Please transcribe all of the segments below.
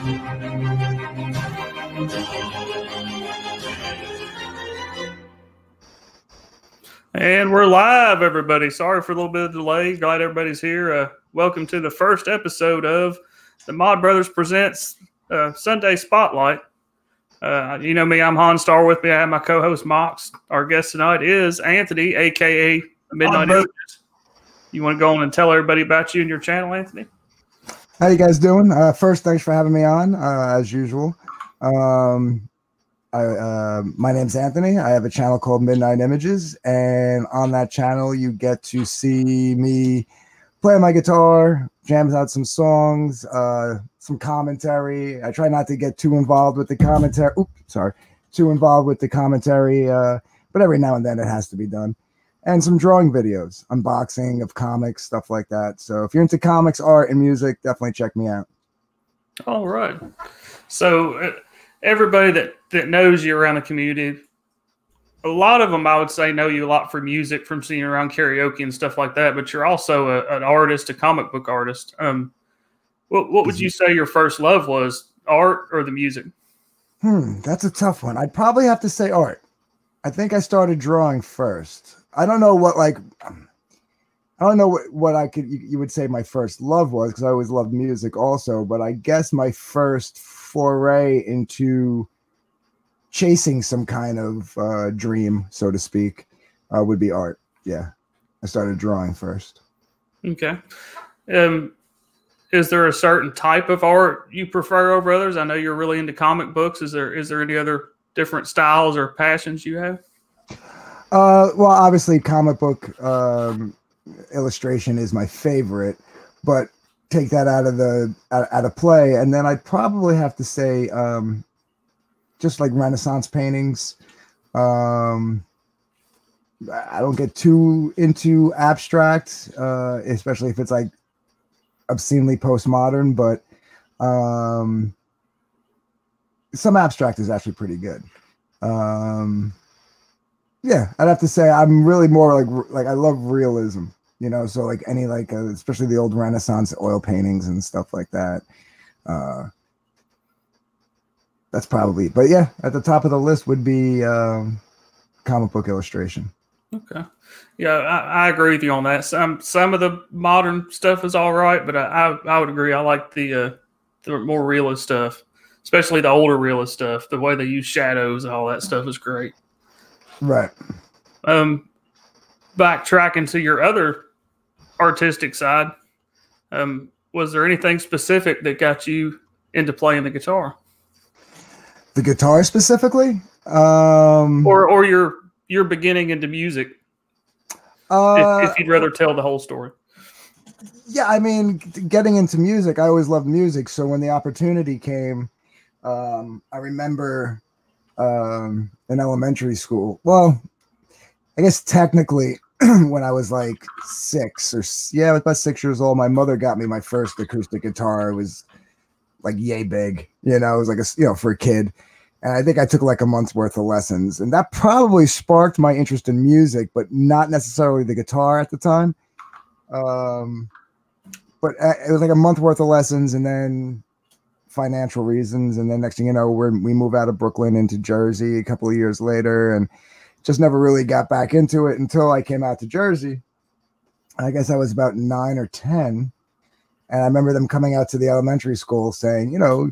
And we're live, everybody. Sorry for a little bit of delay. Glad everybody's here. Welcome to the first episode of the Mod Brothers Presents Sunday Spotlight. You know me, I'm Han Star. With me, I have my co-host Mox. Our guest tonight is Anthony, a.k.a. Midnight Images. You want to go on and tell everybody about you and your channel, Anthony? How you guys doing? First, thanks for having me on, as usual. My name's Anthony. I have a channel called Midnight Images, and on that channel, you get to see me play my guitar, jams out some songs, some commentary. I try not to get too involved with the commentary. But every now and then it has to be done. And some drawing videos, unboxing of comics, stuff like that. So if you're into comics, art, and music, definitely check me out. All right. So everybody that knows you around the community, a lot of them, I would say, know you a lot for music, from seeing around karaoke and stuff like that. But you're also an artist, a comic book artist. What would you say your first love was, art or the music? That's a tough one. I'd probably have to say art. I think I started drawing first. I don't know what you would say my first love was, because I always loved music also, but I guess my first foray into chasing some kind of dream, so to speak, would be art. Yeah. I started drawing first. Okay. Is there a certain type of art you prefer over others? I know you're really into comic books. Is there any other different styles or passions you have? Well, obviously comic book illustration is my favorite, but take that out of play, and then I'd probably have to say just like Renaissance paintings. I don't get too into abstract, especially if it's like obscenely postmodern, but some abstract is actually pretty good. Yeah, I'd have to say I'm really more like I love realism, you know, so like any especially the old Renaissance oil paintings and stuff like that. That's probably, but yeah, at the top of the list would be comic book illustration. Okay. Yeah, I agree with you on that. Some of the modern stuff is all right, but I would agree. I like the more realist stuff, especially the older realist stuff. The way they use shadows and all that stuff is great. Right. Backtracking to your other artistic side, was there anything specific that got you into playing the guitar? The guitar specifically? Or your beginning into music? If you'd rather tell the whole story. Yeah, I mean, getting into music, I always loved music. So when the opportunity came, I remember in elementary school. Well, I guess technically when I was like I was about 6 years old, my mother got me my first acoustic guitar. It was like yay big, you know, it was like for a kid. And I think I took like a month's worth of lessons, and that probably sparked my interest in music, but not necessarily the guitar at the time. But it was like a month worth of lessons, and then financial reasons, and then next thing you know, we move out of Brooklyn into Jersey a couple of years later, and just never really got back into it until I came out to Jersey. I guess I was about 9 or 10, and I remember them coming out to the elementary school saying, you know,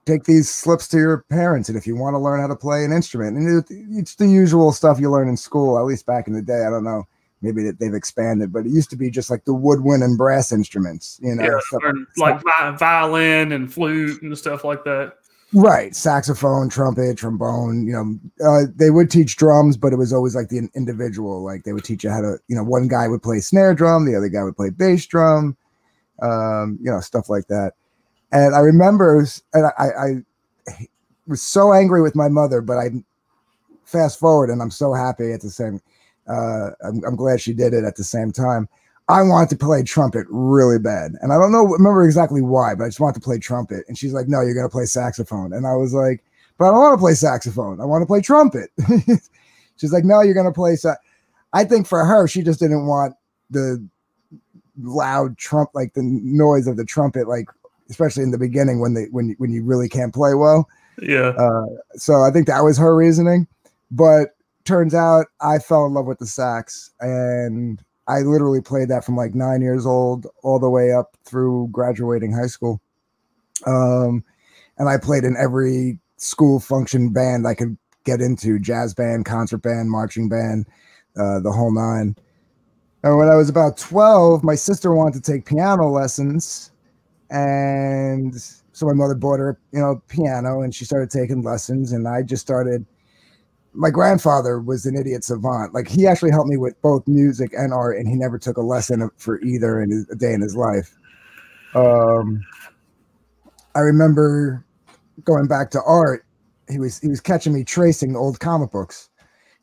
take these slips to your parents, and if you want to learn how to play an instrument, and it's the usual stuff you learn in school, at least back in the day. I don't know, maybe they've expanded, but it used to be just like the woodwind and brass instruments, you know, like violin and flute and stuff like that. Right. Saxophone, trumpet, trombone, you know, they would teach drums, but it was always like the individual, like they would teach you how to, you know, one guy would play snare drum, the other guy would play bass drum, you know, stuff like that. And I remember, and I was so angry with my mother, but I fast forward and I'm so happy at the same. I'm glad she did it at the same time. I wanted to play trumpet really bad, and I don't remember exactly why, but I just wanted to play trumpet. And she's like, "No, you're gonna play saxophone." And I was like, "But I don't want to play saxophone. I want to play trumpet." She's like, "No, you're gonna play." I think for her, she just didn't want the loud like the noise of the trumpet, like especially in the beginning when you really can't play well. Yeah. So I think that was her reasoning. But turns out I fell in love with the sax, and I literally played that from like 9 years old all the way up through graduating high school. And I played in every school function band I could get into: jazz band, concert band, marching band, the whole nine. And when I was about 12, my sister wanted to take piano lessons, and so my mother bought her, piano, and she started taking lessons, and I just started. My grandfather was an idiot savant. Like, he actually helped me with both music and art, and he never took a lesson for either in a day in his life. I remember going back to art. He was catching me tracing old comic books.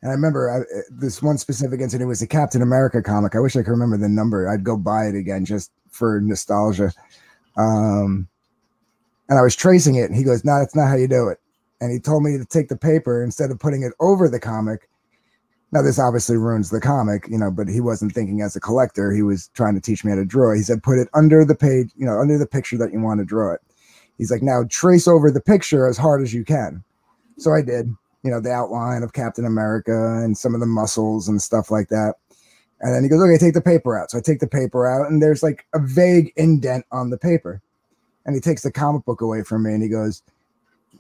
And I remember this one specific incident was a Captain America comic. I wish I could remember the number. I'd go buy it again just for nostalgia. And I was tracing it, and he goes, "No, that's not how you do it." And he told me to take the paper instead of putting it over the comic. Now, this obviously ruins the comic, but he wasn't thinking as a collector. He was trying to teach me how to draw. He said, put it under the page, under the picture that you want to draw it. He's like, now trace over the picture as hard as you can. So I did. The outline of Captain America and some of the muscles and stuff like that. And then he goes, okay, take the paper out. So I take the paper out, and there's like a vague indent on the paper. And he takes the comic book away from me, and he goes,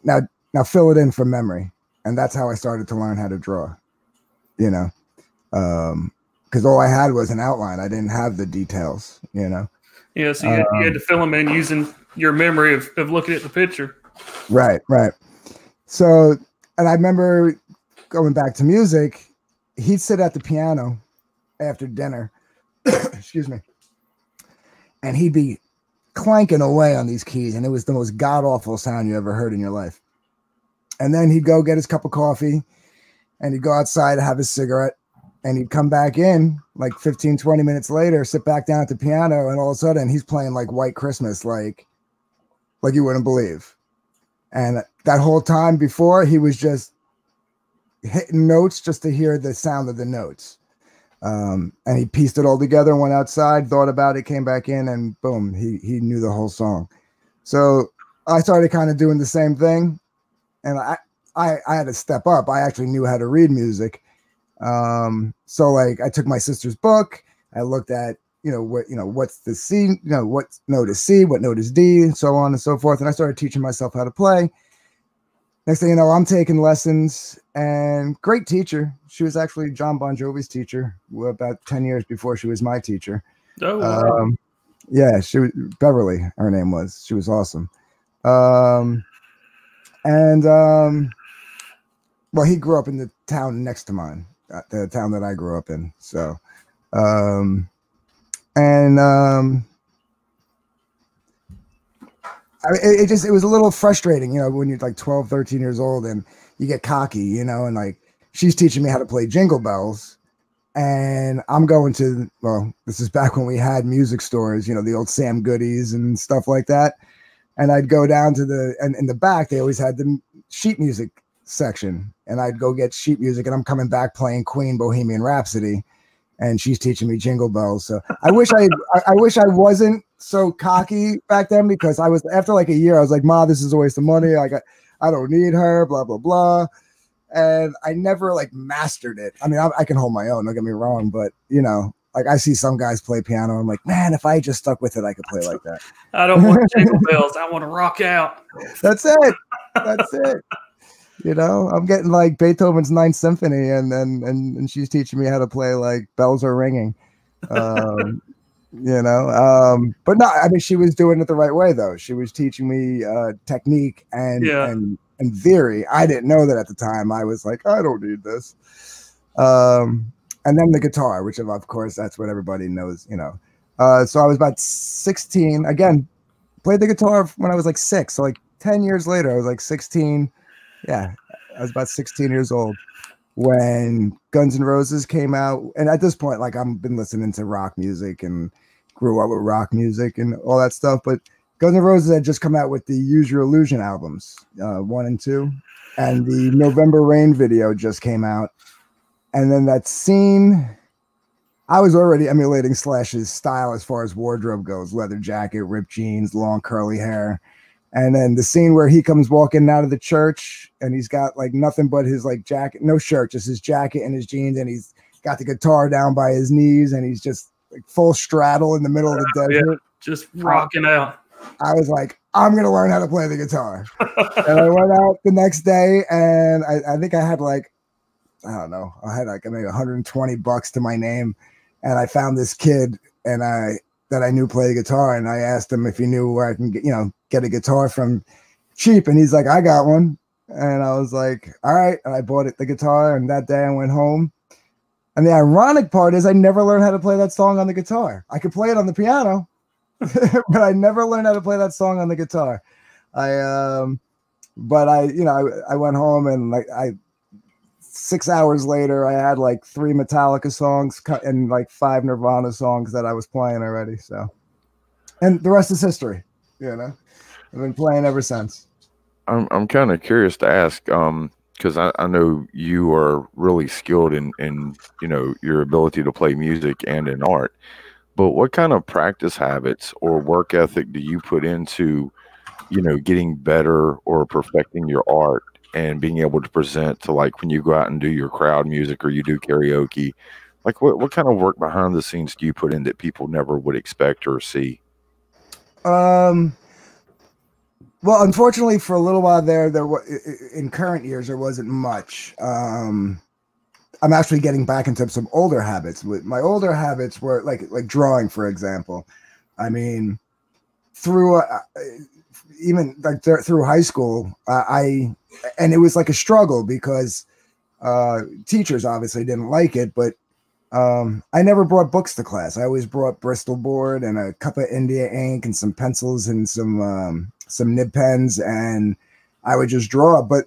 now fill it in from memory. And that's how I started to learn how to draw, because all I had was an outline. I didn't have the details, Yeah, so you had to fill them in using your memory of looking at the picture. Right. So, and I remember going back to music, he'd sit at the piano after dinner, excuse me, and he'd be clanking away on these keys, and it was the most god-awful sound you ever heard in your life. And then he'd go get his cup of coffee, and he'd go outside to have his cigarette, and he'd come back in like 15, 20 minutes later, sit back down at the piano, and all of a sudden he's playing like White Christmas, like you wouldn't believe. And that whole time before, he was just hitting notes just to hear the sound of the notes. And he pieced it all together, went outside, thought about it, came back in, and boom, he knew the whole song. So I started kind of doing the same thing, and I had to step up. I actually knew how to read music. So like I took my sister's book, I looked at, what's the C, what note is C, what note is D, and so on and so forth. And I started teaching myself how to play. Next thing you know, I'm taking lessons, and great teacher. She was actually John Bon Jovi's teacher about 10 years before she was my teacher. Oh, wow. Yeah, she was Beverly, her name was. She was awesome. Well, he grew up in the town next to mine, the town that I grew up in. So, it was a little frustrating, when you're like 12, 13 years old and you get cocky, and like she's teaching me how to play Jingle Bells, and I'm going to, this is back when we had music stores, the old Sam Goodies and stuff like that. And I'd go down to and in the back, they always had the sheet music section, and I'd go get sheet music, and I'm coming back playing Queen Bohemian Rhapsody, and she's teaching me Jingle Bells. So I wish I wasn't so cocky back then, because I was, after like a year, I was like, Ma, this is a waste of money. I don't need her, blah, blah, blah. And I never like mastered it. I mean, I can hold my own, don't get me wrong, but like I see some guys play piano. I'm like, man, if I just stuck with it, I could play like that. I don't want Jingle Bells. I want to rock out. That's it. That's it. I'm getting like Beethoven's Ninth Symphony, and she's teaching me how to play like Bells Are Ringing. But no, I mean, she was doing it the right way though. She was teaching me technique and theory. I didn't know that at the time. I was like, I don't need this. And then the guitar, which of course that's what everybody knows, So I was about 16. Again, played the guitar when I was like 6. So like 10 years later, I was like 16. Yeah, I was about 16 years old when Guns N' Roses came out. And at this point, like I've been listening to rock music and grew up with rock music and all that stuff. But Guns N' Roses had just come out with the Use Your Illusion albums, 1 and 2. And the November Rain video just came out. And then that scene, I was already emulating Slash's style as far as wardrobe goes: leather jacket, ripped jeans, long curly hair. And then the scene where he comes walking out of the church and he's got like nothing but his like jacket, no shirt, just his jacket and his jeans, and he's got the guitar down by his knees, and he's just like full straddle in the middle of the desert. Yeah, just rocking out. I was like, I'm gonna learn how to play the guitar. And I went out the next day, and I think I had like, I don't know, I had like maybe $120 to my name, and I found this kid that I knew play the guitar, and I asked him if he knew where I can get a guitar from cheap, and he's like, I got one. And I was like, all right. And I bought the guitar, and that day I went home. And the ironic part is I never learned how to play that song on the guitar. I could play it on the piano, but I never learned how to play that song on the guitar. I went home, and like 6 hours later, I had like 3 Metallica songs and like 5 Nirvana songs that I was playing already. So, and the rest is history. I've been playing ever since. I'm kind of curious to ask, because I know you are really skilled in your ability to play music and in art. But what kind of practice habits or work ethic do you put into, getting better or perfecting your art and being able to present to, like, when you go out and do your crowd music or you do karaoke? Like, what kind of work behind the scenes do you put in that people never would expect or see? Well, unfortunately, for a little while there in current years, there wasn't much. I'm actually getting back into some older habits. My older habits were like drawing, for example. I mean, through through high school, and it was like a struggle because teachers obviously didn't like it, but I never brought books to class. I always brought Bristol board and a cup of India ink and some pencils and some nib pens, and I would just draw. But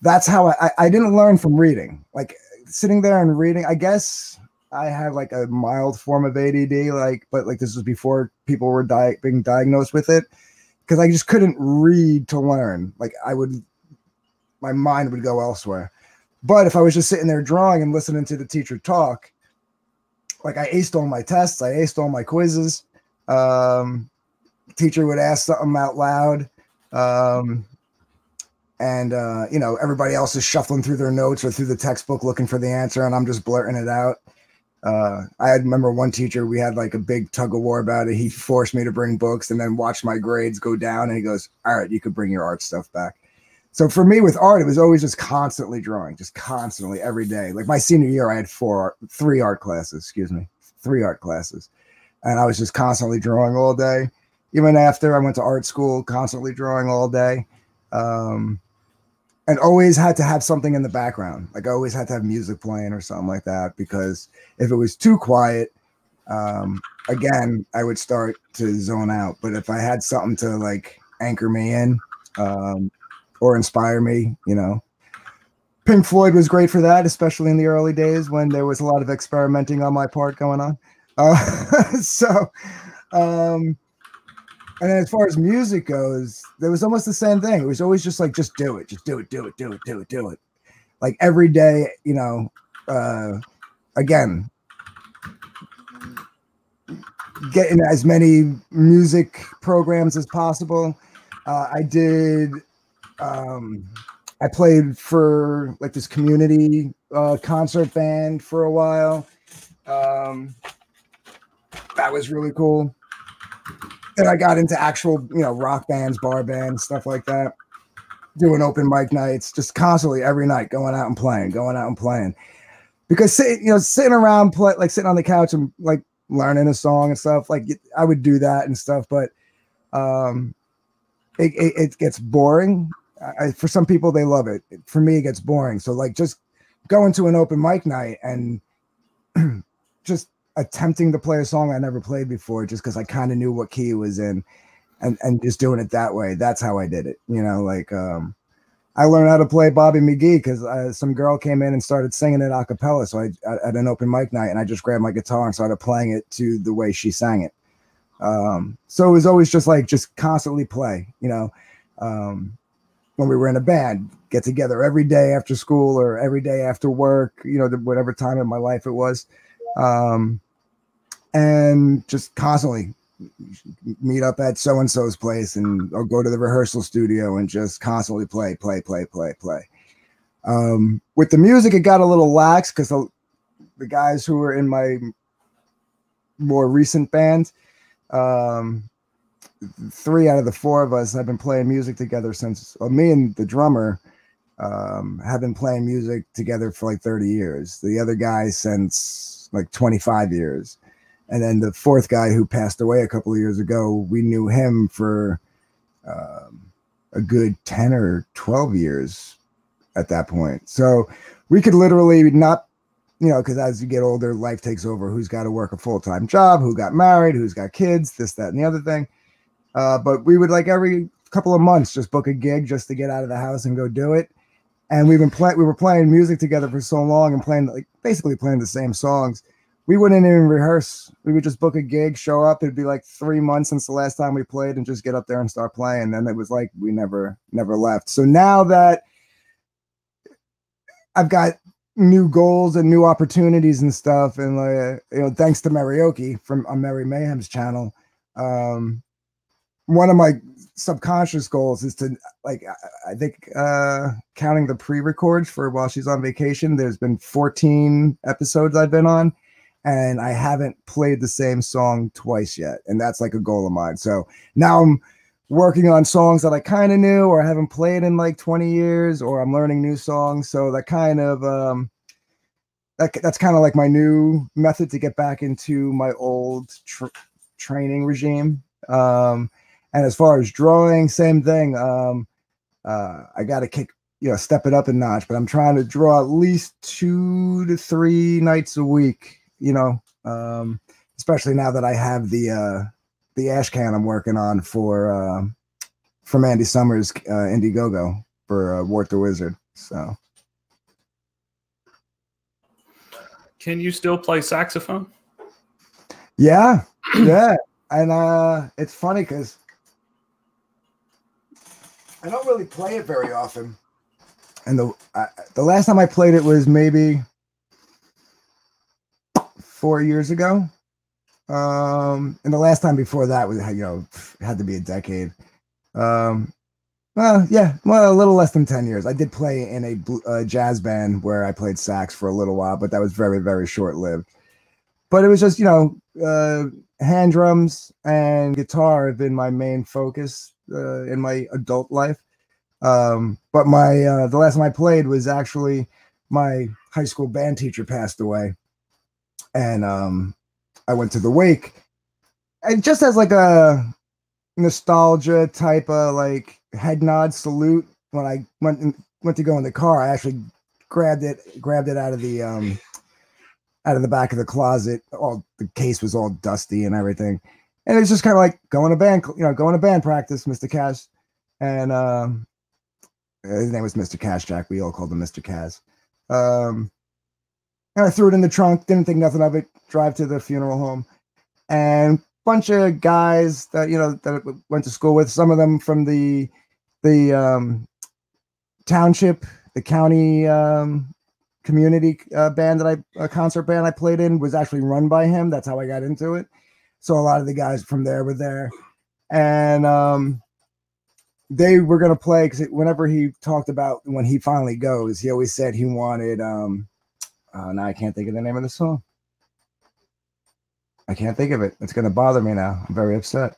that's how I didn't learn from reading. Like sitting there and reading, I guess I had like a mild form of ADD, but this was before people were being diagnosed with it, because I just couldn't read to learn. My mind would go elsewhere. But if I was just sitting there drawing and listening to the teacher talk, like I aced all my tests, I aced all my quizzes. Teacher would ask something out loud, and everybody else is shuffling through their notes or through the textbook looking for the answer, and I'm just blurting it out. I remember one teacher, we had like a big tug of war about it. He forced me to bring books and then watch my grades go down, and he goes, all right, you could bring your art stuff back. So for me with art, it was always just constantly drawing, just constantly every day. Like my senior year, I had 3 art classes, and I was just constantly drawing all day. Even after I went to art school, constantly drawing all day, and always had to have something in the background. Like I always had to have music playing or something like that, because if it was too quiet, again, I would start to zone out. But if I had something to like anchor me in, or inspire me, Pink Floyd was great for that, especially in the early days when there was a lot of experimenting on my part going on. And then as far as music goes, there was almost the same thing. It was always just like, just do it. Like every day, again, getting as many music programs as possible. I played for like this community concert band for a while. That was really cool. Then I got into actual, rock bands, bar bands, stuff like that. Doing open mic nights, just constantly every night, going out and playing. Because sitting around, sitting on the couch and like learning a song and stuff, like I would do that and stuff, but it gets boring. For some people, they love it. For me, it gets boring. So like just going to an open mic night and just attempting to play a song I never played before, just because I kind of knew what key it was in, and just doing it that way. That's how I did it. I learned how to play Bobby McGee because some girl came in and started singing it a cappella. So I at an open mic night, and I just grabbed my guitar and started playing it to the way she sang it. So it was always just constantly play, when we were in a band, get together every day after school or every day after work, whatever time in my life it was. and just constantly meet up at so-and-so's place or go to the rehearsal studio and just constantly play. With the music, it got a little lax because the guys who were in my more recent band, 3 out of the 4 of us have been playing music together since me and the drummer have been playing music together for like 30 years. The other guy since like 25 years. And then the 4th guy who passed away a couple of years ago, we knew him for a good 10 or 12 years at that point. So we could literally not, because as you get older, life takes over. Who's got to work a full-time job, who got married, who's got kids, this, that, and the other thing. But we would like every couple of months just book a gig just to get out of the house and go do it. And we were playing music together for so long and basically playing the same songs. We wouldn't even rehearse. We would just book a gig, show up. It'd be like 3 months since the last time we played and just get up there and start playing. And it was like we never left. So now that I've got new goals and new opportunities and stuff, and thanks to Marioki on Mary Mayhem's channel, one of my subconscious goals is to, I think counting the pre-records for while she's on vacation, there's been 14 episodes I've been on, and I haven't played the same song twice yet, and that's like a goal of mine. So now I'm working on songs that I kind of knew or haven't played in like 20 years, or I'm learning new songs. So that kind of that's kind of like my new method to get back into my old training regime. And as far as drawing, same thing. I got to step it up a notch, but I'm trying to draw at least 2 to 3 nights a week, especially now that I have the ash can I'm working on from Andy Summers, Indiegogo for Wart the Wizard. So, can you still play saxophone? Yeah, yeah, and it's funny because I don't really play it very often, and the last time I played it was maybe 4 years ago. And the last time before that was, it had to be a decade. Well, a little less than 10 years. I did play in a jazz band where I played sax for a little while, but that was very, very short-lived. But it was just, hand drums and guitar have been my main focus in my adult life. But the last time I played was actually my high school band teacher passed away. And I went to the wake, and just as like a nostalgia type of like head nod salute, when I went to go in the car, I actually grabbed it out of the back of the closet. The case was all dusty and everything, and it's just kind of like going to band practice, Mr. Cash, and his name was Mr. Cash Jack. We all called him Mr. Kaz. And I threw it in the trunk, didn't think nothing of it, drive to the funeral home, and bunch of guys that, that I went to school with, some of them from the township, the county community band concert band I played in was actually run by him. That's how I got into it. So a lot of the guys from there were there, and they were going to play, because whenever he talked about when he finally goes, he always said he wanted, now I can't think of the name of the song. I can't think of it. It's going to bother me now. I'm very upset.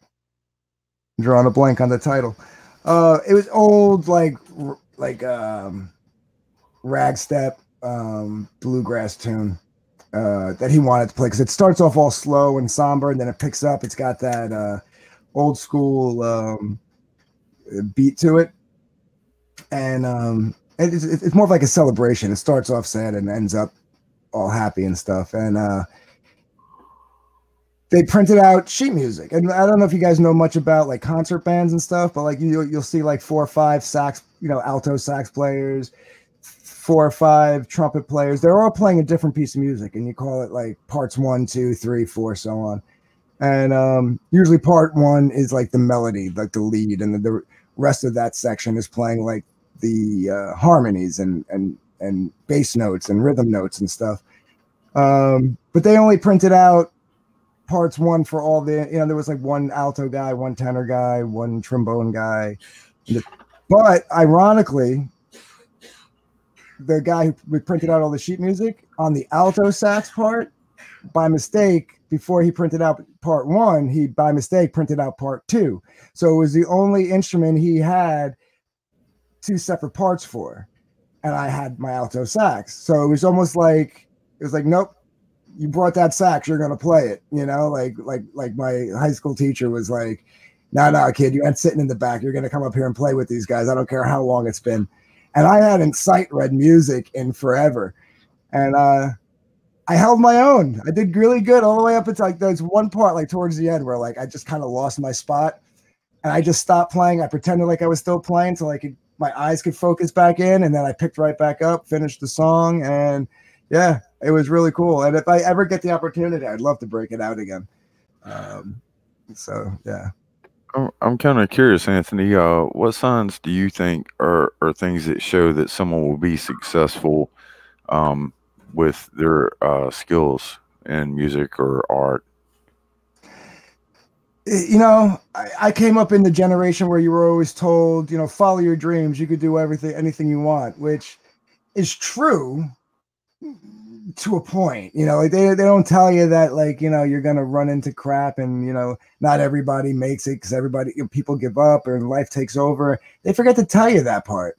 I'm drawing a blank on the title. It was old, like ragstep, bluegrass tune that he wanted to play, because it starts off all slow and somber, and then it picks up. It's got that old school beat to it, and it's more of like a celebration. It starts off sad and ends up all happy and stuff. And they printed out sheet music, and I don't know if you guys know much about like concert bands and stuff, but like you'll see like 4 or 5 sax, alto sax players, 4 or 5 trumpet players. They're all playing a different piece of music, and you call it like parts 1, 2, 3, 4, so on. And usually part 1 is like the melody, like the lead, and the rest of that section is playing like the harmonies and bass notes and rhythm notes and stuff. But they only printed out parts one for all the, you know, there was like one alto guy, one tenor guy, one trombone guy. But ironically, the guy who printed out all the sheet music on the alto sax part, by mistake, before he printed out part one, he by mistake printed out part two. So it was the only instrument he had two separate parts for. And I had my alto sax. So it was almost like, it was like, nope, you brought that sax, you're gonna play it, you know, like my high school teacher was like, no, kid, you ain't sitting in the back. You're gonna come up here and play with these guys. I don't care how long it's been. And I hadn't sight read music in forever. And I held my own. I did really good all the way up until like there's one part like towards the end where like I just kind of lost my spot and I just stopped playing. I pretended like I was still playing so like my eyes could focus back in, and then I picked right back up, finished the song, and yeah, it was really cool. And if I ever get the opportunity, I'd love to break it out again. So yeah. I'm kind of curious, Anthony. What signs do you think are things that show that someone will be successful with their skills in music or art? You know, I came up in the generation where you were always told, you know, follow your dreams. You could do anything you want, which is true to a point. You know, like they don't tell you that, like, you know, you're going to run into crap and, you know, not everybody makes it because everybody, you know, people give up or life takes over. They forget to tell you that part.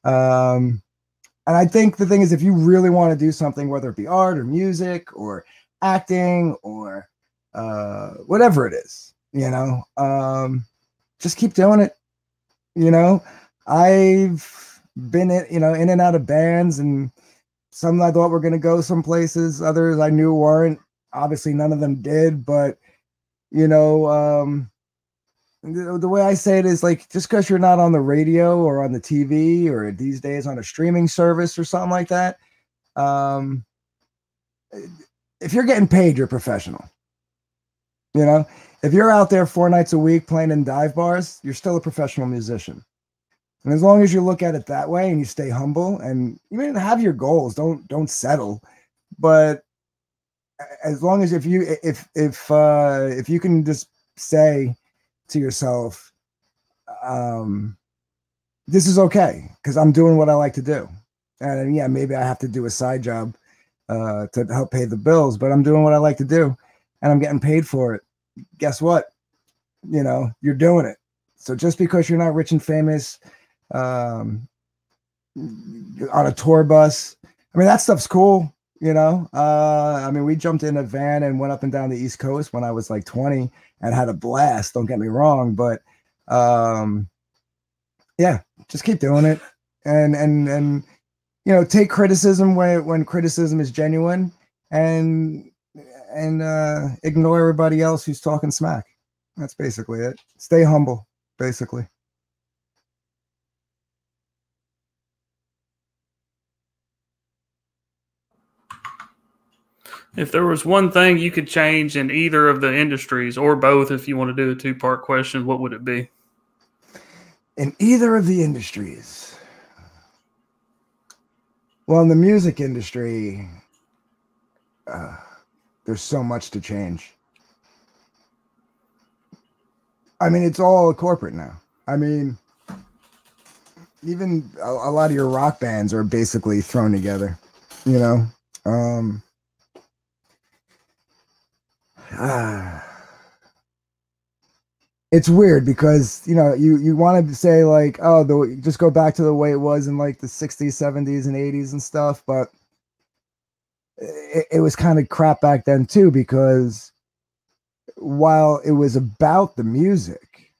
And I think the thing is, if you really want to do something, whether it be art or music or acting or whatever it is, you know, just keep doing it. You know, I've been in and out of bands, and some I thought were going to go some places, others I knew weren't. Obviously, none of them did. But, you know, the way I say it is like, just because you're not on the radio or on the TV or these days on a streaming service or something like that, if you're getting paid, you're professional. You know, if you're out there 4 nights a week playing in dive bars, you're still a professional musician. And as long as you look at it that way and you stay humble and you may have your goals, don't settle. But as long as if you can just say to yourself, this is okay because I'm doing what I like to do. And yeah, maybe I have to do a side job to help pay the bills, but I'm doing what I like to do and I'm getting paid for it. Guess what? You know, you're doing it. So just because you're not rich and famous on a tour bus, I mean, that stuff's cool. You know, I mean, we jumped in a van and went up and down the East Coast when I was like 20 and had a blast. Don't get me wrong, but yeah, just keep doing it and you know, take criticism when criticism is genuine, and ignore everybody else who's talking smack. That's basically it. Stay humble, basically. If there was one thing you could change in either of the industries, or both, if you want to do a 2-part question, what would it be? In either of the industries? Well, in the music industry, there's so much to change. I mean, it's all corporate now. I mean, even a lot of your rock bands are basically thrown together, you know? It's weird because, you know, you wanted to say like, oh, just go back to the way it was in like the 60s, 70s, and 80s and stuff, but it was kind of crap back then too, because while it was about the music,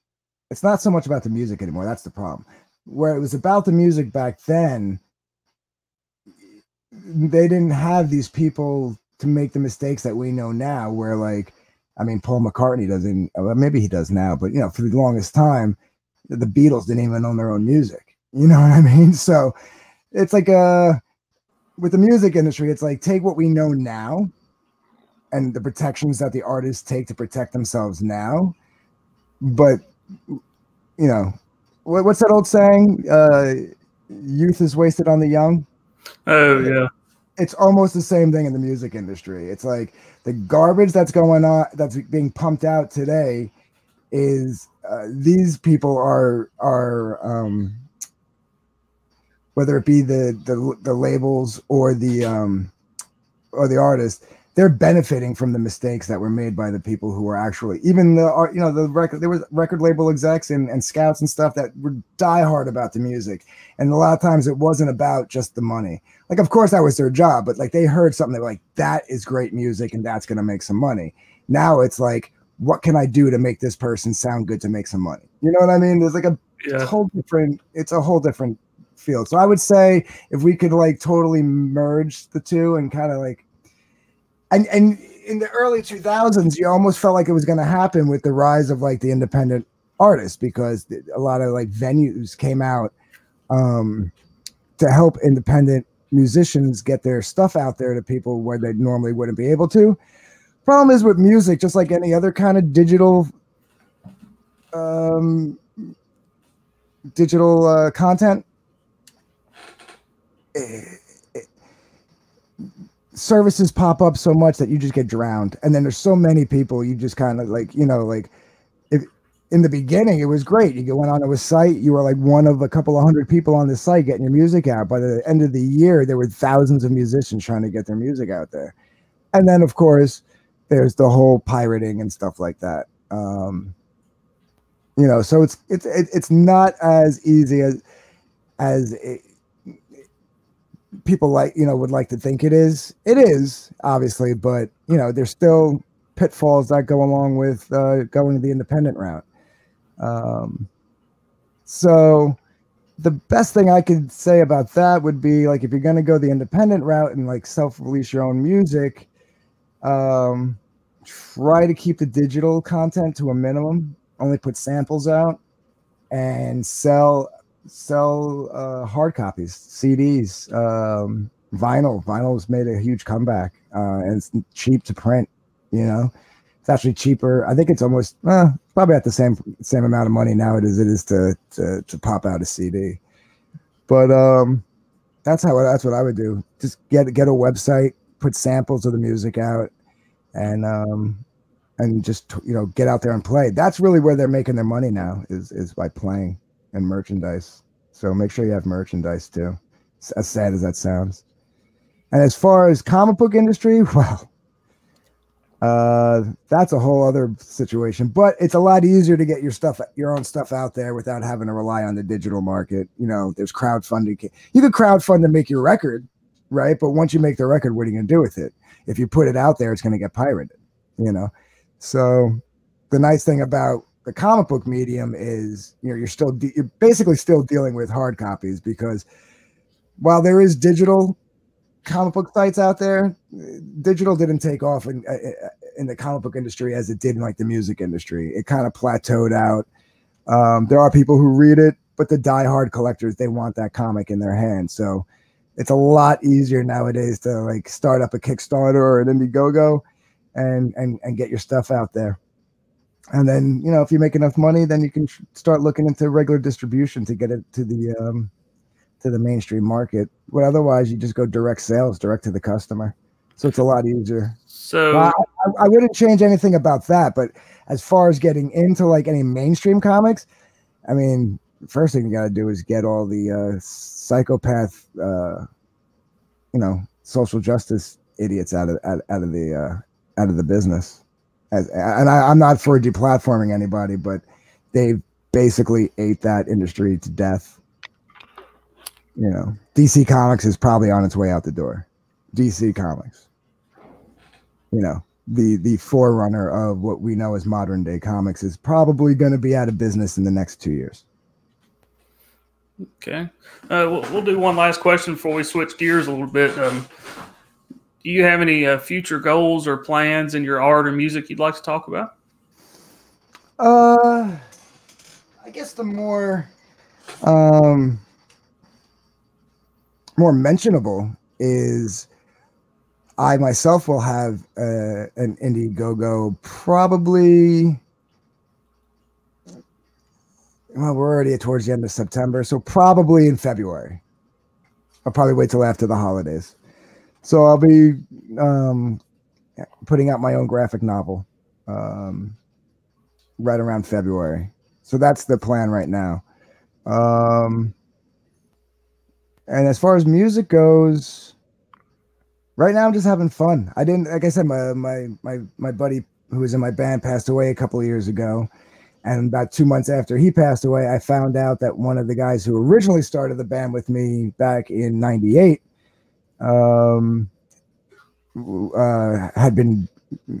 it's not so much about the music anymore. That's the problem. Where it was about the music back then, they didn't have these people to make the mistakes that we know now, where like, I mean, Paul McCartney doesn't, well, maybe he does now, but, you know, for the longest time, the Beatles didn't even own their own music. You know what I mean? So it's like, with the music industry, it's like, take what we know now and the protections that the artists take to protect themselves now. But, you know, what's that old saying? Youth is wasted on the young. Oh, yeah. it's almost the same thing in the music industry. It's like the garbage that's going on, that's being pumped out today, is these people are whether it be the labels or the artists, they're benefiting from the mistakes that were made by the people who were actually, even the record, there was record label execs and scouts and stuff that were diehard about the music. And a lot of times it wasn't about just the money. Like, of course that was their job, but like they heard something, they were like, that is great music and that's going to make some money. Now it's like, what can I do to make this person sound good to make some money? You know what I mean? There's like it's a whole different field. So I would say if we could like totally merge the two and kind of like, and in the early 2000s, you almost felt like it was going to happen with the rise of like the independent artists, because a lot of like venues came out to help independent musicians get their stuff out there to people where they normally wouldn't be able to. Problem is with music, just like any other kind of digital content, services pop up so much that you just get drowned. And then there's so many people, you just kind of like, like if in the beginning it was great, you went onto a site, you were like one of a couple of hundred people on the site getting your music out. By the end of the year, there were thousands of musicians trying to get their music out there. And then of course there's the whole pirating and stuff like that. So it's not as easy as people would like to think it is. It is, obviously, but there's still pitfalls that go along with going the independent route. So the best thing I could say about that would be, like, if you're going to go the independent route and like self-release your own music, try to keep the digital content to a minimum. Only put samples out and sell hard copies, CDs, vinyl. Vinyl's made a huge comeback, and it's cheap to print. It's actually cheaper. I think it's almost probably at the same amount of money now as it is to pop out a CD. But that's what I would do. Just get a website, put samples of the music out, and just get out there and play. That's really where they're making their money now, is by playing and merchandise. So make sure you have merchandise too, as sad as that sounds. And as far as comic book industry, well, that's a whole other situation, but it's a lot easier to get your own stuff out there without having to rely on the digital market. There's crowdfunding. You could crowdfund to make your record, right? But once you make the record, what are you going to do with it? If you put it out there, it's going to get pirated, So the nice thing about the comic book medium is, you're basically still dealing with hard copies, because while there is digital comic book sites out there, digital didn't take off in the comic book industry as it did in like the music industry. It kind of plateaued out. There are people who read it, but the diehard collectors, they want that comic in their hand. So it's a lot easier nowadays to like start up a Kickstarter or an Indiegogo and get your stuff out there. And then, if you make enough money, then you can start looking into regular distribution to get it to the mainstream market. But otherwise, you just go direct sales, direct to the customer. So it's a lot easier. So I wouldn't change anything about that. But as far as getting into like any mainstream comics, I mean, the first thing you got to do is get all the psychopath, social justice idiots out of the business. I'm not for deplatforming anybody, but they basically ate that industry to death. DC Comics is probably on its way out the door. DC Comics, the forerunner of what we know as modern day comics, is probably going to be out of business in the next 2 years. Okay. We'll do one last question before we switch gears a little bit. Do you have any future goals or plans in your art or music you'd like to talk about? I guess the more mentionable is I myself will have an Indiegogo probably. Well, we're already towards the end of September, so probably in February. I'll probably wait till after the holidays. So I'll be putting out my own graphic novel right around February. So that's the plan right now. And as far as music goes, right now I'm just having fun. I didn't, like I said, my buddy who was in my band passed away a couple of years ago. And about 2 months after he passed away, I found out that one of the guys who originally started the band with me back in '98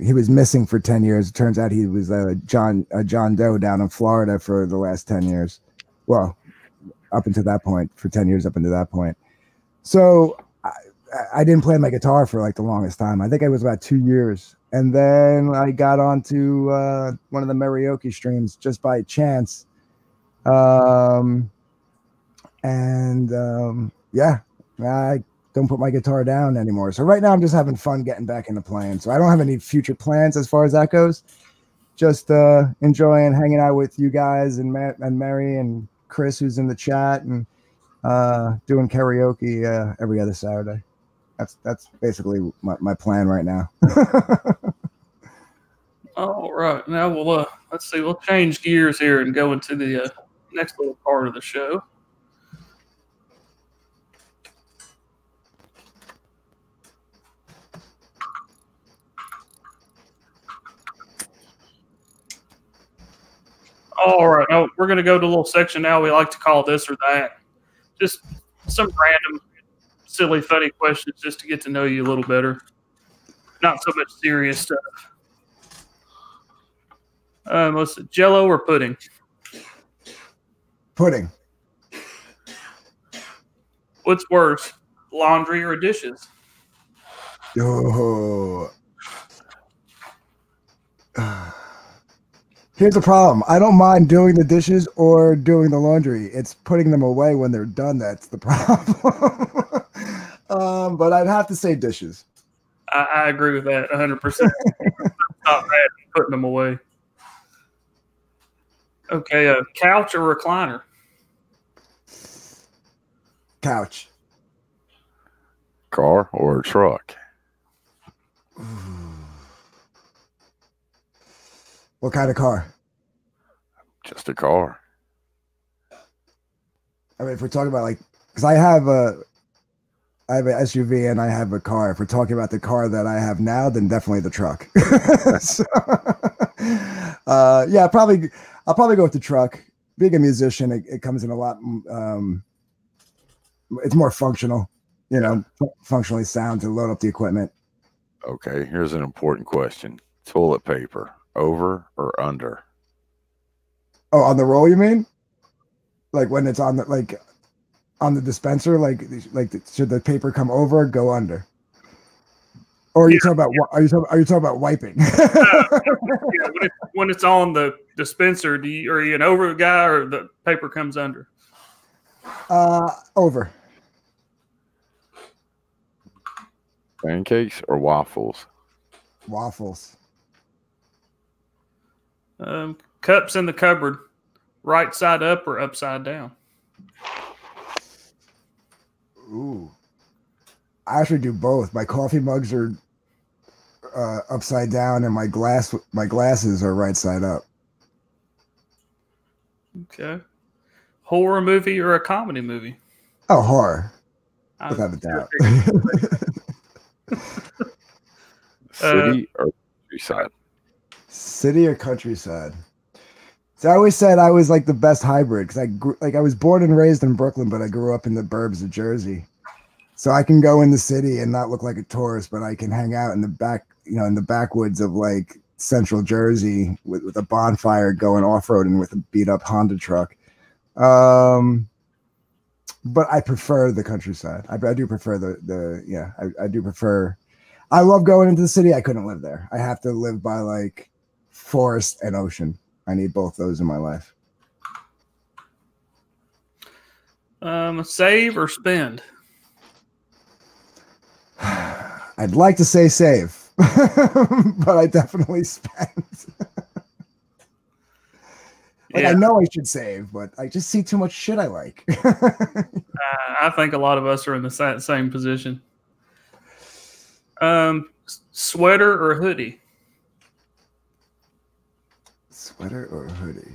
he was missing for 10 years. It turns out he was John Doe down in Florida for the last 10 years. Well, up until that point, for 10 years up until that point. So I didn't play my guitar for like the longest time. I think it was about 2 years. And then I got onto one of the Marioki streams just by chance. Yeah, I don't put my guitar down anymore. So right now I'm just having fun getting back into playing. So I don't have any future plans as far as that goes. Just enjoying hanging out with you guys and Mary and Chris, who's in the chat, and doing karaoke every other Saturday. That's basically my plan right now. All right, now we'll let's see. We'll change gears here and go into the next little part of the show. All right, now we're going to go to a little section now we like to call this or that. Just some random, silly, funny questions just to get to know you a little better. Not so much serious stuff. What's it, Jello or pudding? Pudding. What's worse, laundry or dishes? Oh. Here's the problem. I don't mind doing the dishes or doing the laundry. It's putting them away when they're done that's the problem. But I'd have to say dishes. I agree with that 100%. Not bad putting them away. Okay, couch or recliner? Couch. Car or truck? What kind of car? Just a car. I mean, if we're talking about like, because I have an SUV and I have a car. If we're talking about the car that I have now, then definitely the truck. So, yeah, I'll probably go with the truck. Being a musician, it comes in a lot. It's more functional, functionally sound to load up the equipment. Okay, here's an important question. Toilet paper, over or under? Oh, on the roll, you mean? Like when it's on the dispenser, like should the paper come over or go under? Or are you talking about are you talking about wiping? Yeah, when it's on the dispenser, are you an over guy or the paper comes under? Over. Pancakes or waffles? Waffles. Cups in the cupboard, right side up or upside down? Ooh. I actually do both. My coffee mugs are upside down, and my glasses are right side up. Okay. Horror movie or a comedy movie? Oh, horror. Without a doubt. City or countryside? City or countryside? So I always said I was like the best hybrid because I was born and raised in Brooklyn, but I grew up in the burbs of Jersey. So I can go in the city and not look like a tourist, but I can hang out in the back, in the backwoods of like central Jersey with a bonfire going off-roading with a beat-up Honda truck. But I prefer the countryside. I do prefer I do prefer. I love going into the city. I couldn't live there. I have to live by like forest and ocean. I need both those in my life. Save or spend? I'd like to say save, but I definitely spend. I know I should save, but I just see too much shit I like. I think a lot of us are in the same position. Sweater or hoodie? Sweater or hoodie?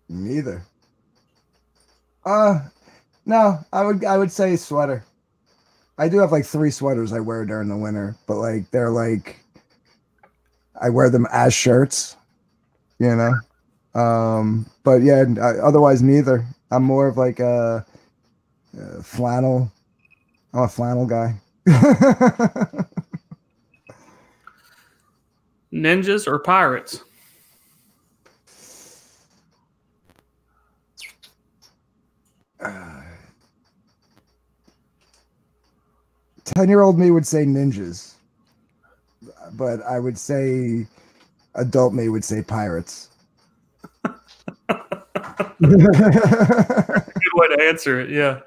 Neither. No, I would say sweater. I do have like 3 sweaters I wear during the winter, but like they're like I wear them as shirts, you know. But yeah, otherwise neither. I'm more of like a flannel. I'm a flannel guy. Ninjas or pirates? Uh, 10-year-old me would say ninjas, but I would say adult me would say pirates. Good way to answer it, yeah.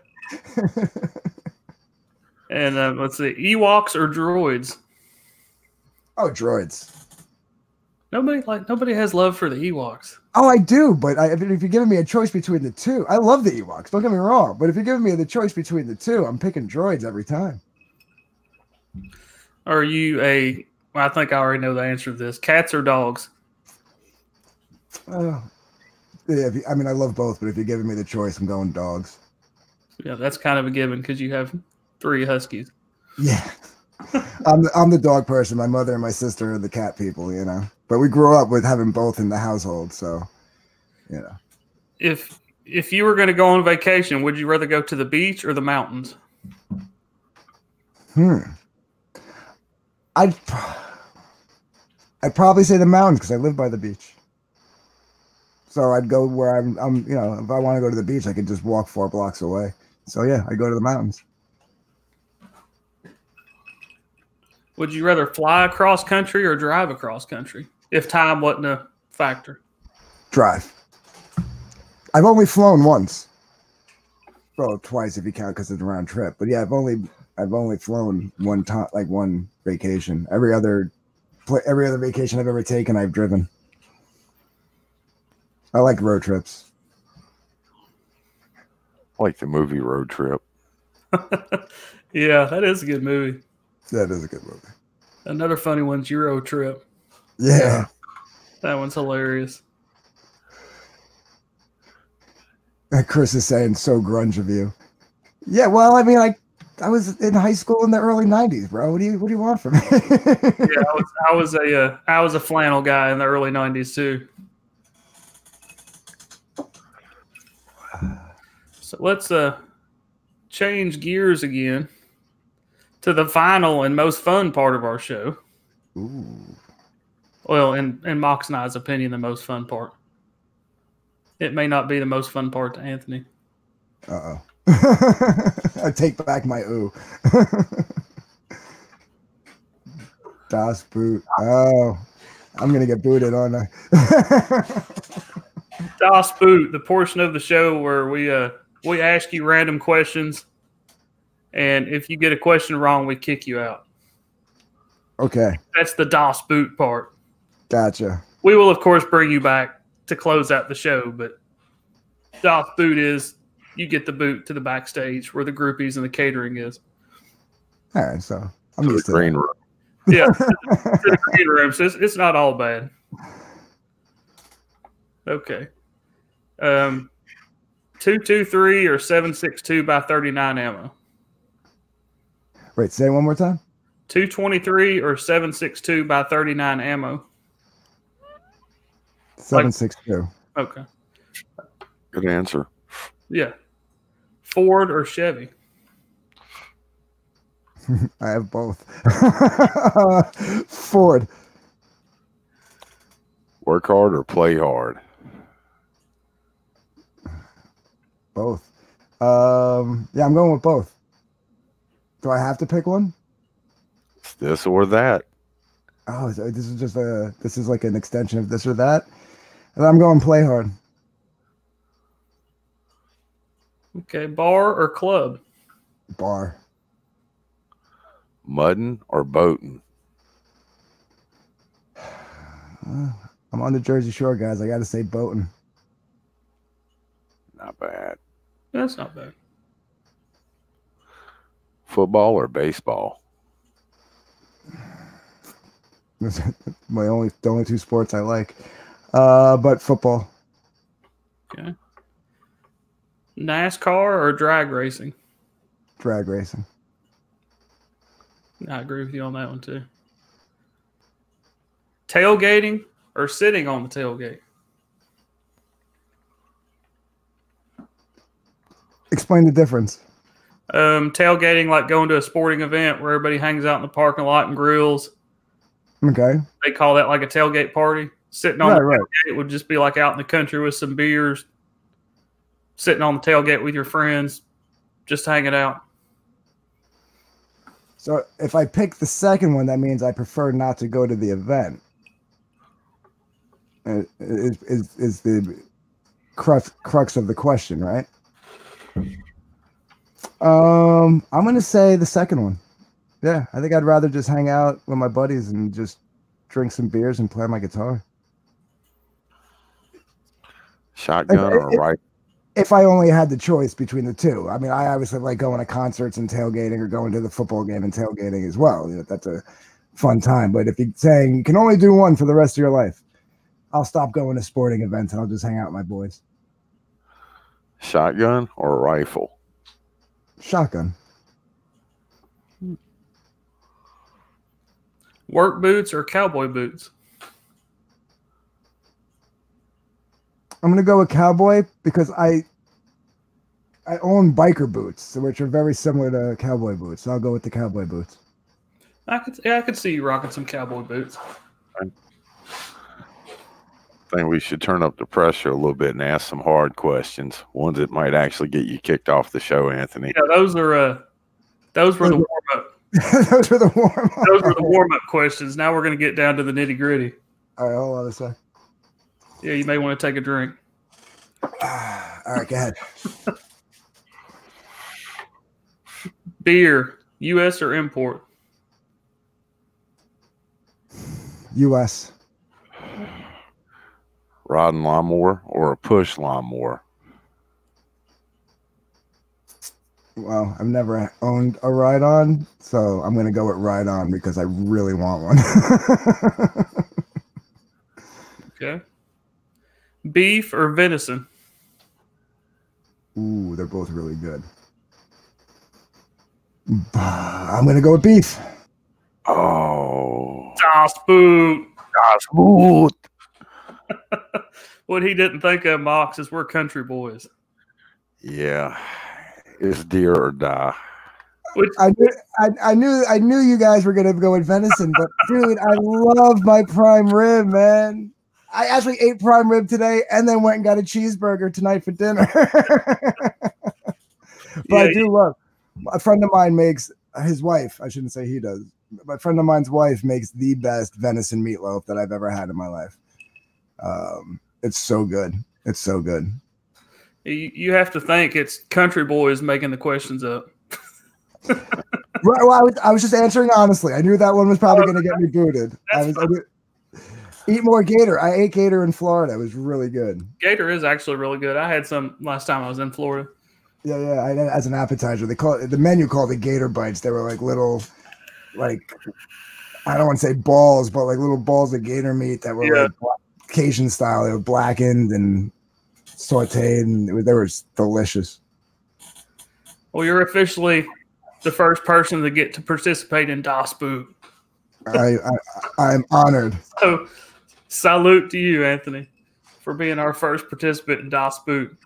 And let's see, Ewoks or droids? Oh, droids. Nobody has love for the Ewoks. Oh, I do, but if you're giving me a choice between the two, I love the Ewoks. Don't get me wrong, but if you're giving me the choice between the two, I'm picking droids every time. Are you I think I already know the answer to this. Cats or dogs? Yeah, I mean, I love both, but if you're giving me the choice, I'm going dogs. Yeah, that's kind of a given because you have 3 huskies. Yeah. I'm the dog person. My mother and my sister are the cat people, you know. But we grew up with having both in the household, so you know. If you were going to go on vacation, would you rather go to the beach or the mountains? I'd probably say the mountains because I live by the beach. So I'd go where I'm you know, if I want to go to the beach, I could just walk 4 blocks away. So yeah, I go to the mountains. Would you rather fly across country or drive across country if time wasn't a factor? Drive. I've only flown once. Well, twice if you count because it's a round trip. But yeah, I've only flown one time, like one vacation. Every other vacation I've ever taken, I've driven. I like road trips. I like the movie Road Trip. Yeah, that is a good movie. That is a good movie. Another funny one's Euro Trip. Yeah. That one's hilarious. Chris is saying so grunge of you. Yeah, well, I mean, I was in high school in the early '90s, bro. What do you want from me? Yeah, I was a flannel guy in the early '90s too. So let's change gears again to the final and most fun part of our show. Ooh. Well, in Mox and I's opinion, the most fun part. It may not be the most fun part to Anthony. Uh-oh. I take back my ooh. Das Boot. Oh, I'm going to get booted, aren't I? Das Boot, the portion of the show where we ask you random questions, and if you get a question wrong, we kick you out. Okay. That's the Das Boot part. Gotcha. We will, of course, bring you back to close out the show, but Das Boot is you get the boot to the backstage where the groupies and the catering is. All right, so I'm used to green that. room. Yeah, to the green room. So it's not all bad. Okay. 223 or 762 by 39 ammo. Wait, say it one more time. 223 or 762 by 39 ammo. 762. Okay. Good answer. Yeah. Ford or Chevy? I have both. Ford. Work hard or play hard? Both. Yeah, I'm going with both. Do I have to pick one? It's this or that. Oh, so this is like an extension of this or that. And I'm going play hard. Okay. Bar or club? Bar. Mudding or boating? I'm on the Jersey Shore, guys. I got to say boating. Not bad. That's not bad. Football or baseball? The only two sports I like. But football. Okay. NASCAR or drag racing? Drag racing. I agree with you on that one too. Tailgating or sitting on the tailgate? Explain the difference. Tailgating, like going to a sporting event where everybody hangs out in the parking lot and grills. Okay. They call that like a tailgate party. Sitting on the tailgate would just be like out in the country with some beers, sitting on the tailgate with your friends, just hanging out. So if I pick the second one, that means I prefer not to go to the event. Is the crux of the question, right? I'm going to say the second one. Yeah, I think I'd rather just hang out with my buddies and just drink some beers and play my guitar. Shotgun or rifle? If I only had the choice between the two. I mean, I obviously like going to concerts and tailgating, or going to the football game and tailgating as well. You know, that's a fun time. But if you're saying you can only do one for the rest of your life, I'll stop going to sporting events and I'll just hang out with my boys. Shotgun or rifle? Shotgun. Work boots or cowboy boots? I'm going to go with cowboy because I own biker boots, which are very similar to cowboy boots. So I'll go with the cowboy boots. I could see you rocking some cowboy boots. I think we should turn up the pressure a little bit and ask some hard questions, ones that might actually get you kicked off the show, Anthony. Yeah, those were the warm up. Those were the warm up. Those were the warm up questions. Now we're going to get down to the nitty gritty. All right, hold on a sec. Yeah, you may want to take a drink. All right, go ahead. Beer, U.S. or import? U.S. Rod and lawnmower or a push lawnmower? Well, I've never owned a ride-on, so I'm going to go with ride-on because I really want one. Okay. Beef or venison? Ooh, they're both really good. I'm going to go with beef. Oh. Das Boot. Das Boot. What he didn't think of, Mox, is we're country boys. Yeah. It's deer or die. I knew you guys were going to go with venison, but dude, I love my prime rib, man. I actually ate prime rib today and then went and got a cheeseburger tonight for dinner. But I do love, a friend of mine makes, his wife, I shouldn't say he does, my friend of mine's wife makes the best venison meatloaf that I've ever had in my life. It's so good. It's so good. You have to think it's country boys making the questions up. Right, well, I was just answering honestly. I knew that one was probably going to get me booted. Eat more gator. I ate gator in Florida. It was really good. Gator is actually really good. I had some last time I was in Florida. Yeah. As an appetizer, they call it, the menu called it gator bites. They were like little, like, I don't want to say balls, but like little balls of gator meat that were like Cajun style. They were blackened and sauteed, and they were delicious. Well, you're officially the first person to get to participate in Das Boot. I'm honored. So, salute to you, Anthony, for being our first participant in Das Boot.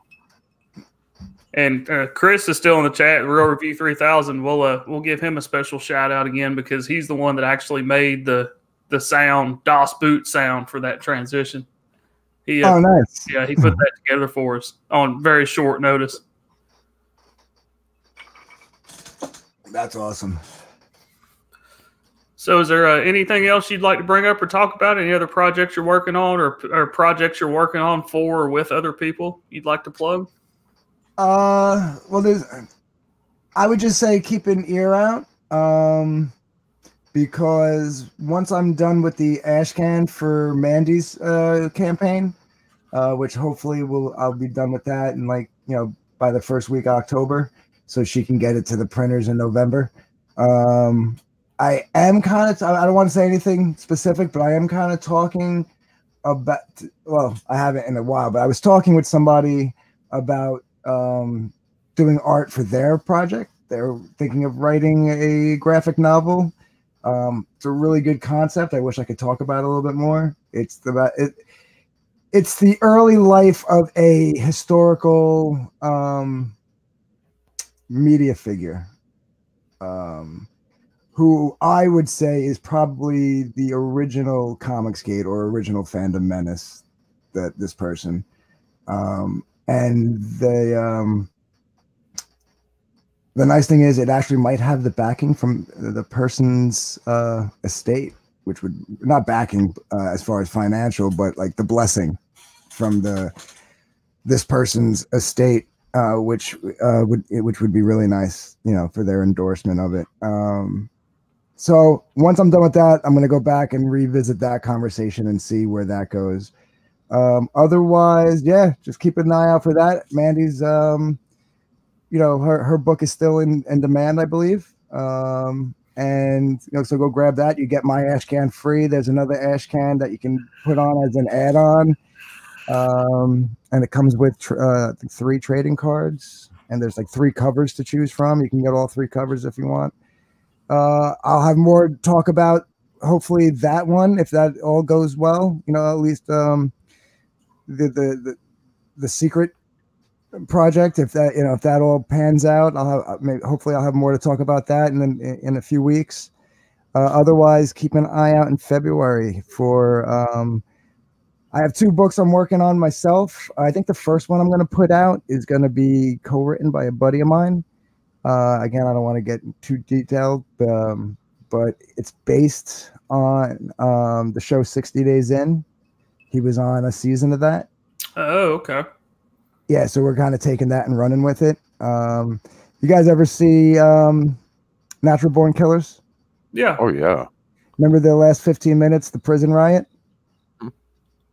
And Chris is still in the chat. Real Review 3000. We'll give him a special shout out again because he's the one that actually made the sound Das Boot sound for that transition. Oh, nice. Yeah, he put that together for us on very short notice. That's awesome. So is there anything else you'd like to bring up or talk about? Any other projects you're working on or projects you're working on for or with other people you'd like to plug? Well, I would just say keep an ear out. Because once I'm done with the Ashcan for Mandy's campaign, which hopefully I'll be done with that in by the first week of October. so she can get it to the printers in November. I am kind of, I don't want to say anything specific, but I am kind of talking about, well, I haven't in a while, but I was talking with somebody about doing art for their project. They're thinking of writing a graphic novel. It's a really good concept. I wish I could talk about it a little bit more. It's the early life of a historical media figure, who I would say is probably the original Comicsgate or original Fandom Menace, that this person. And the nice thing is it actually might have the backing from the person's estate, which would not backing as far as financial, but like the blessing from this person's estate, which would be really nice, you know, for their endorsement of it. So once I'm done with that, I'm going to go back and revisit that conversation and see where that goes. Otherwise, yeah, just keep an eye out for that. Mandy's, you know, her book is still in demand, I believe. And, you know, so go grab that. You get my Ashcan free. There's another Ashcan that you can put on as an add-on. And it comes with 3 trading cards, and there's like 3 covers to choose from. You can get all 3 covers if you want. I'll have more to talk about, hopefully, that one, if that all goes well, you know, at least the secret project, if that, you know, if that all pans out, hopefully I'll have more to talk about that in a few weeks. Otherwise, keep an eye out in February for I have 2 books I'm working on myself. I think the first one I'm going to put out is going to be co-written by a buddy of mine. Again, I don't want to get too detailed, but it's based on the show 60 Days In. He was on a season of that. Oh, okay. Yeah, so we're kind of taking that and running with it. You guys ever see Natural Born Killers? Yeah. Oh, yeah. Remember the last 15 minutes, the prison riot?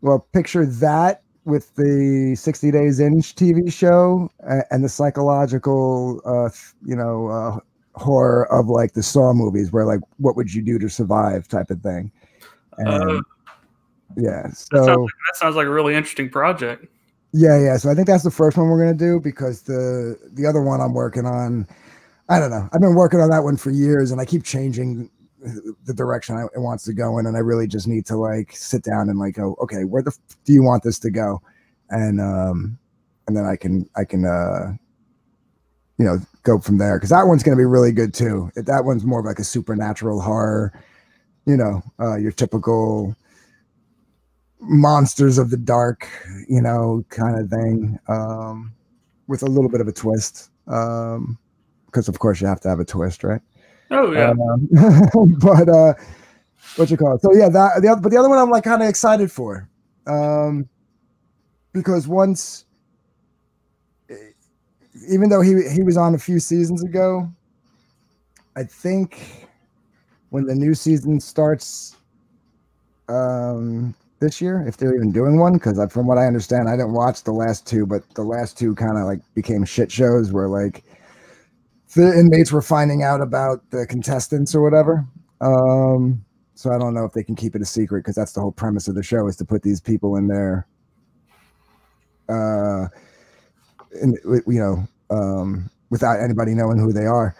Well, picture that with the 60 Days In TV show and the psychological, horror of like the Saw movies, where like, what would you do to survive type of thing. And yeah, so that sounds like a really interesting project. Yeah. So I think that's the first one we're gonna do, because the other one I'm working on, I don't know. I've been working on that one for years, and I keep changing the direction it wants to go in, and I really just need to like sit down and like go, okay, where do you want this to go, and then I can go from there, because that one's going to be really good too. That one's more of like a supernatural horror, your typical monsters of the dark, kind of thing, with a little bit of a twist, because of course you have to have a twist, right? Oh yeah. But what you call it? So yeah, but the other one I'm like kind of excited for, because once, even though he was on a few seasons ago, I think when the new season starts this year, if they're even doing one, because from what I understand, I didn't watch the last 2, but the last 2 kind of like became shit shows where like the inmates were finding out about the contestants or whatever. So I don't know if they can keep it a secret, because that's the whole premise of the show, is to put these people in there, without anybody knowing who they are.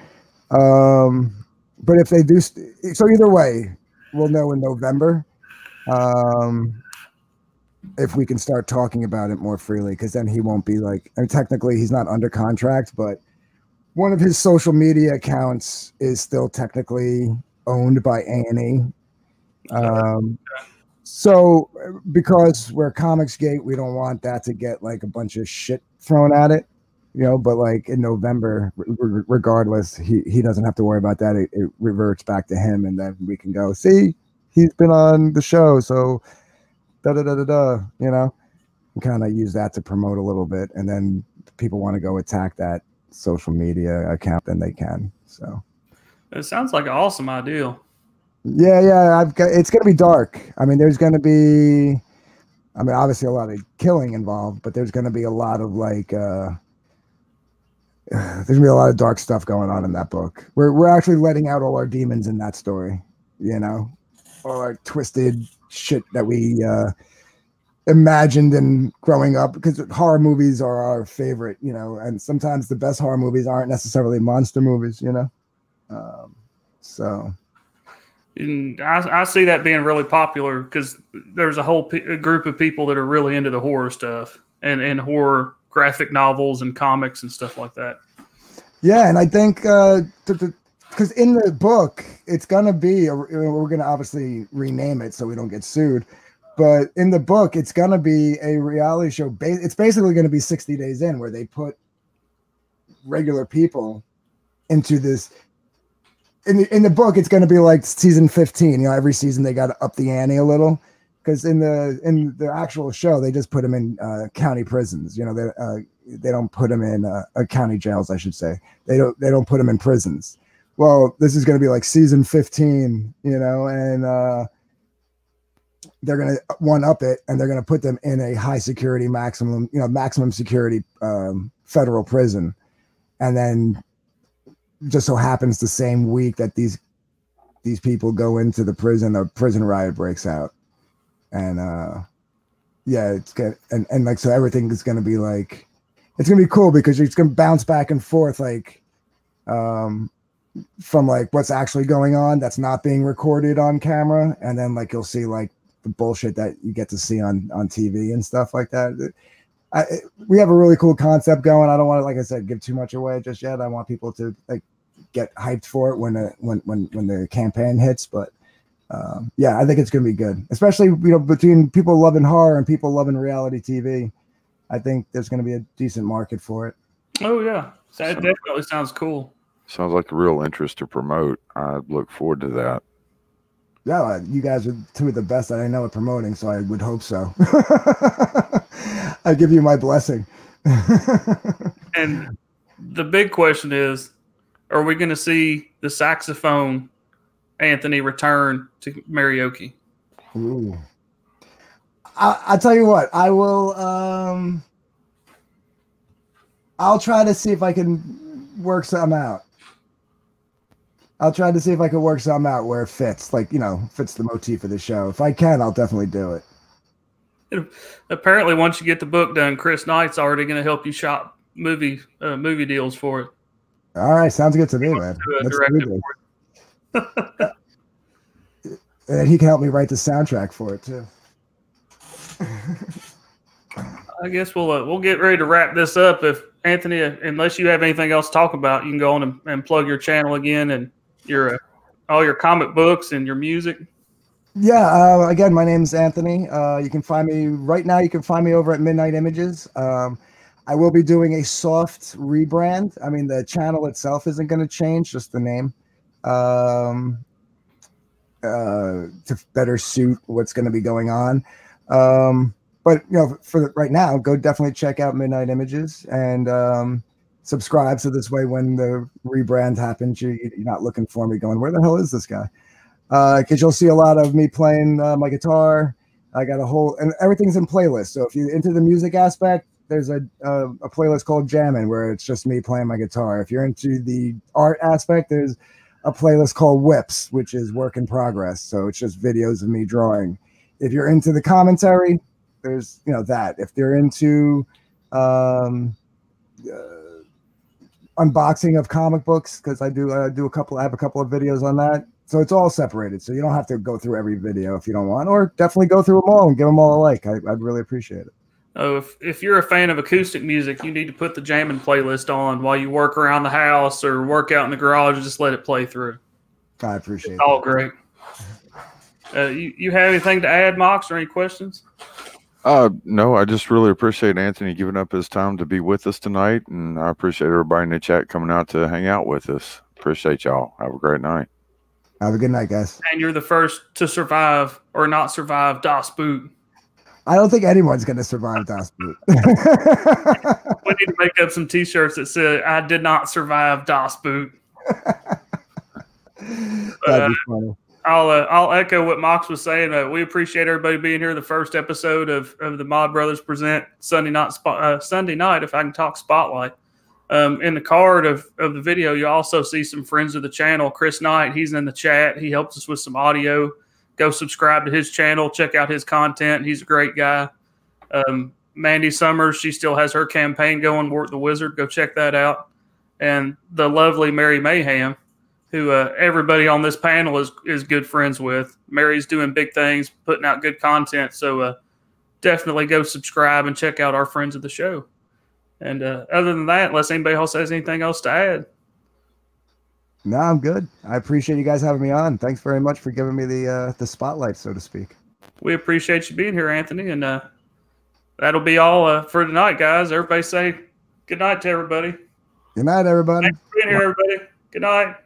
But if they do, so either way, we'll know in November, if we can start talking about it more freely, because then he won't be like, I mean, technically he's not under contract, but one of his social media accounts is still technically owned by A&E. So because we're Comicsgate, we don't want that to get like a bunch of shit thrown at it, but like in November, regardless, he doesn't have to worry about that. It reverts back to him, and then we can go, see, he's been on the show, so and kind of use that to promote a little bit. And then if people want to go attack that social media account, then they can. So it sounds like an awesome idea. Yeah. It's going to be dark. I mean, there's going to be, obviously a lot of killing involved, but there's going to be a lot of like, there's gonna be a lot of dark stuff going on in that book. We're actually letting out all our demons in that story, you know, all our twisted shit that we imagined and growing up, because horror movies are our favorite, you know, and sometimes the best horror movies aren't necessarily monster movies, you know. So and I see that being really popular because there's a whole group of people that are really into the horror stuff and horror graphic novels and comics and stuff like that. Yeah, and I think because in the book it's gonna be we're gonna obviously rename it so we don't get sued, but in the book it's gonna be a reality show. It's basically gonna be 60 Days In, where they put regular people into this. In the book, it's going to be like season 15. You know, every season they got to up the ante a little, because in the actual show they just put them in county prisons. You know, they don't put them in county jails, I should say. They don't put them in prisons. Well, this is going to be like season 15. You know, and they're going to one up it, and they're going to put them in a high security maximum security federal prison, and then just so happens the same week that these people go into the prison, a prison riot breaks out, and yeah, it's good, and like, so everything is going to be like, it's going to be cool because it's going to bounce back and forth, like from like what's actually going on that's not being recorded on camera, and then like you'll see like the bullshit that you get to see on TV and stuff like that. We have a really cool concept going. I don't want to, like I said, give too much away just yet. I want people to like get hyped for it when the campaign hits. But yeah, I think it's going to be good, especially, you know, between people loving horror and people loving reality TV. I think there's going to be a decent market for it. Oh yeah, that definitely sounds cool. Sounds like a real interest to promote. I look forward to that. Yeah, you guys are two of the best that I know at promoting, so I would hope so. I give you my blessing. And the big question is, are we going to see the saxophone Anthony return to karaoke? Ooh. I'll tell you what, I will. I'll try to see if I can work something out. I'll try to see if I can work something out where it fits, like, you know, fits the motif of the show. If I can, I'll definitely do it. Apparently, once you get the book done, Chris Knight's already going to help you shop movie deals for it. All right, sounds good to me, man. And he can help me write the soundtrack for it too. I guess we'll get ready to wrap this up. If Anthony, unless you have anything else to talk about, you can go on and plug your channel again and your all your comic books and your music. Yeah, again, my name's Anthony. You can find me right now. You can find me over at Midnight Images. I will be doing a soft rebrand. I mean, the channel itself isn't going to change, just the name, to better suit what's going to be going on. But, you know, for right now, go definitely check out Midnight Images and subscribe, so this way when the rebrand happens, you're not looking for me going, where the hell is this guy? Because you'll see a lot of me playing my guitar. I got a whole, and everything's in playlists. So if you're into the music aspect, there's a playlist called Jammin', where it's just me playing my guitar. If you're into the art aspect, there's a playlist called Whips, which is work in progress. So it's just videos of me drawing. If you're into the commentary, there's, you know, that. If they're into unboxing of comic books, because I have a couple of videos on that. So it's all separated, so you don't have to go through every video if you don't want, or definitely go through them all and give them all a like. I'd really appreciate it. Oh, if you're a fan of acoustic music, you need to put the Jammin' playlist on while you work around the house or work out in the garage, and just let it play through. I appreciate it. All great. You have anything to add, Mox, or any questions? No, I just really appreciate Anthony giving up his time to be with us tonight, and I appreciate everybody in the chat coming out to hang out with us. Appreciate y'all. Have a great night. Have a good night, guys. And you're the first to survive or not survive Das Boot. I don't think anyone's going to survive Das Boot. We need to make up some T-shirts that say, "I did not survive Das Boot." That'd be funny. I'll echo what Mox was saying. We appreciate everybody being here. The first episode of the Mod Brothers Present Sunday night, if I can talk, Spotlight. In the card of the video, you also see some friends of the channel. Chris Knight, he's in the chat. He helps us with some audio. Go subscribe to his channel. Check out his content. He's a great guy. Mandy Summers, she still has her campaign going, Work the Wizard. Go check that out. And the lovely Mary Mayhem, who everybody on this panel is good friends with. Mary's doing big things, putting out good content. So definitely go subscribe and check out our friends of the show. And other than that, unless anybody else has anything else to add. No, I'm good. I appreciate you guys having me on. Thanks very much for giving me the spotlight, so to speak. We appreciate you being here, Anthony. And that'll be all for tonight, guys. Everybody say good night to everybody. Good night, everybody. Thanks for being here, everybody. Good night.